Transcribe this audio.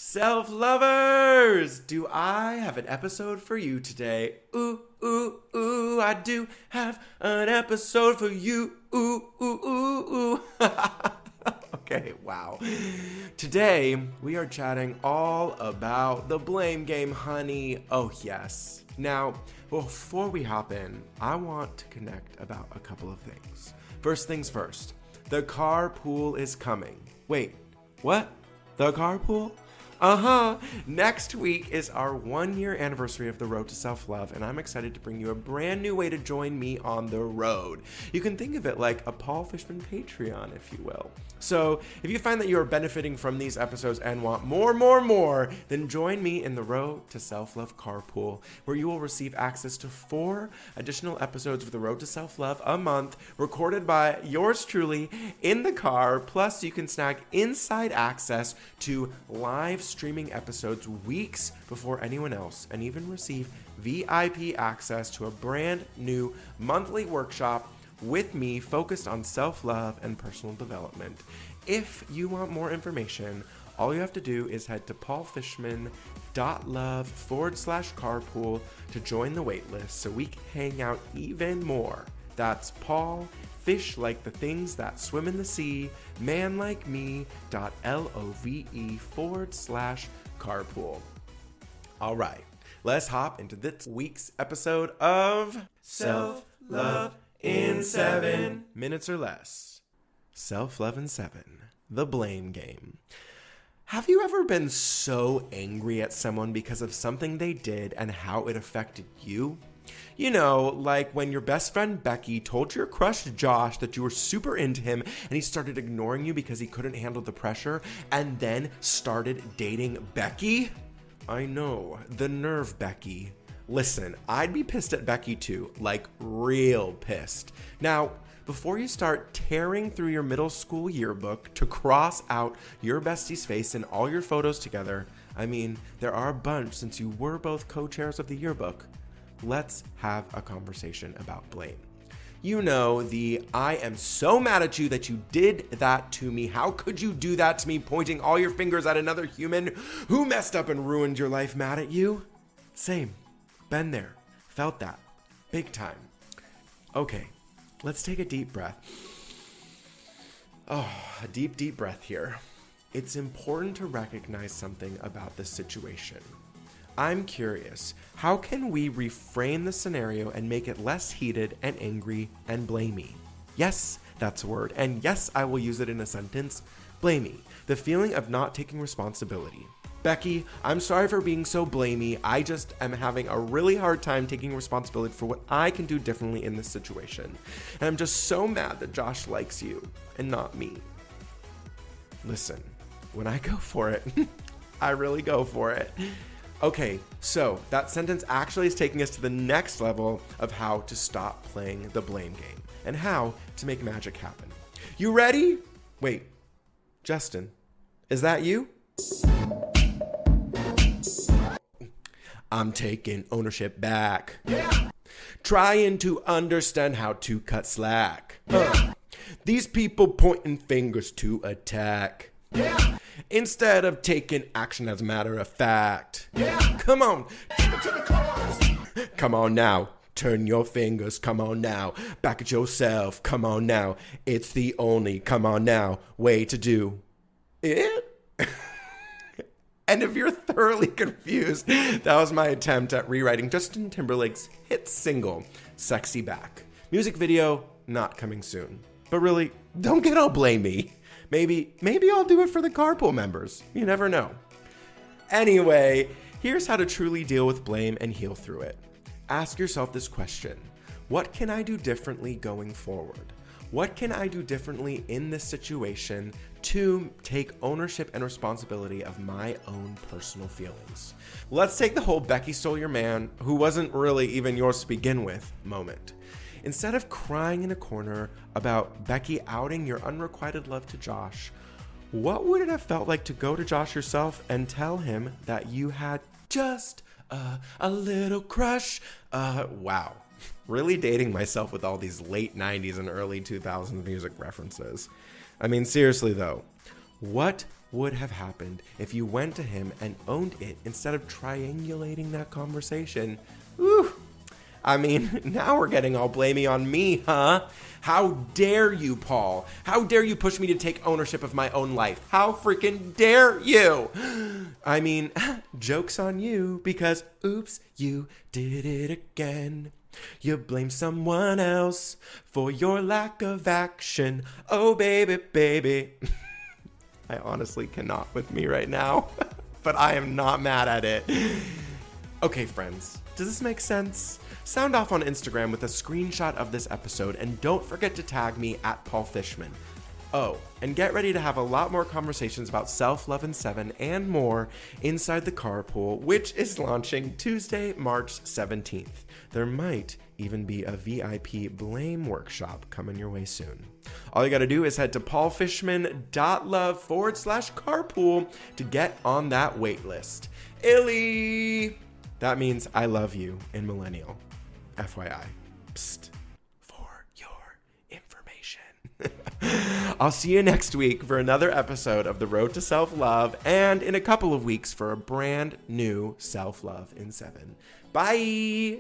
Self-lovers, do I have an episode for you today? Ooh, ooh, ooh, I do have an episode for you. Ooh, ooh, ooh, ooh. Okay, wow. Today, we are chatting all about the blame game, honey. Oh, yes. Now, before we hop in, I want to connect about a couple of things. First things first, the carpool is coming. Wait, what? The carpool? Next week is our 1-year anniversary of the Road to Self-Love, and I'm excited to bring you a brand new way to join me on the road. You can think of it like a Paul Fishman Patreon, if you will. So if you find that you are benefiting from these episodes and want more, then join me in the Road to Self-Love Carpool, where you will receive access to 4 additional episodes of the Road to Self-Love a month, recorded by yours truly in the car, plus you can snag inside access to live streaming episodes weeks before anyone else, and even receive VIP access to a brand new monthly workshop with me focused on self-love and personal development. If you want more information, all you have to do is head to paulfishman.love/carpool to join the waitlist so we can hang out even more. That's Paul, fish like the things that swim in the sea, man like me.love/carpool. All right, let's hop into this week's episode of Self-Love in 7 minutes or less. Self-Love in 7, the blame game. Have you ever been so angry at someone because of something they did and how it affected you? You know, like when your best friend Becky told your crush Josh that you were super into him and he started ignoring you because he couldn't handle the pressure and then started dating Becky? I know, the nerve, Becky. Listen, I'd be pissed at Becky too, like real pissed. Now, before you start tearing through your middle school yearbook to cross out your bestie's face in all your photos together, I mean, there are a bunch since you were both co-chairs of the yearbook. Let's have a conversation about blame. You know, I am so mad at you that you did that to me. How could you do that to me, pointing all your fingers at another human who messed up and ruined your life mad at you? Same. Been there. Felt that. Big time. Okay, let's take a deep breath. Oh, a deep breath here. It's important to recognize something about this situation. I'm curious, how can we reframe the scenario and make it less heated and angry and blamey? Yes, that's a word, and yes, I will use it in a sentence. Blamey, the feeling of not taking responsibility. Becky, I'm sorry for being so blamey. I just am having a really hard time taking responsibility for what I can do differently in this situation. And I'm just so mad that Josh likes you and not me. Listen, when I go for it, I really go for it. Okay, so that sentence actually is taking us to the next level of how to stop playing the blame game and how to make magic happen. You ready? Wait, Justin, is that you? I'm taking ownership back. Yeah. Trying to understand how to cut slack. Yeah. These people pointing fingers to attack. Yeah. Instead of taking action as a matter of fact. Yeah. Come on. Take it to the cause. Come on now. Turn your fingers. Come on now. Back at yourself. Come on now. It's the only, come on now, way to do it. And if you're thoroughly confused, that was my attempt at rewriting Justin Timberlake's hit single, Sexy Back. Music video, not coming soon. But really, don't get all blamey. Maybe I'll do it for the carpool members. You never know. Anyway, here's how to truly deal with blame and heal through it. Ask yourself this question. What can I do differently going forward? What can I do differently in this situation to take ownership and responsibility of my own personal feelings? Let's take the whole Becky stole your man, who wasn't really even yours to begin with, moment. Instead of crying in a corner about Becky outing your unrequited love to Josh, what would it have felt like to go to Josh yourself and tell him that you had just a little crush? Wow. Really dating myself with all these late 90s and early 2000s music references. I mean, seriously though, what would have happened if you went to him and owned it instead of triangulating that conversation. Ooh. I mean, now we're getting all blamey on me, huh? How dare you, Paul? How dare you push me to take ownership of my own life? How freaking dare you? I mean, joke's on you because, oops, you did it again. You blame someone else for your lack of action. Oh, baby, baby. I honestly cannot with me right now, but I am not mad at it. Okay, friends, does this make sense? Sound off on Instagram with a screenshot of this episode, and don't forget to tag me at Paul Fishman. Oh, and get ready to have a lot more conversations about self-love in 7 and more inside the carpool, which is launching Tuesday, March 17th. There might even be a VIP blame workshop coming your way soon. All you gotta do is head to paulfishman.love/carpool to get on that wait list. Illy! That means I love you in millennial. FYI. Psst. For your information. I'll see you next week for another episode of The Road to Self-Love, and in a couple of weeks for a brand new Self-Love in 7. Bye!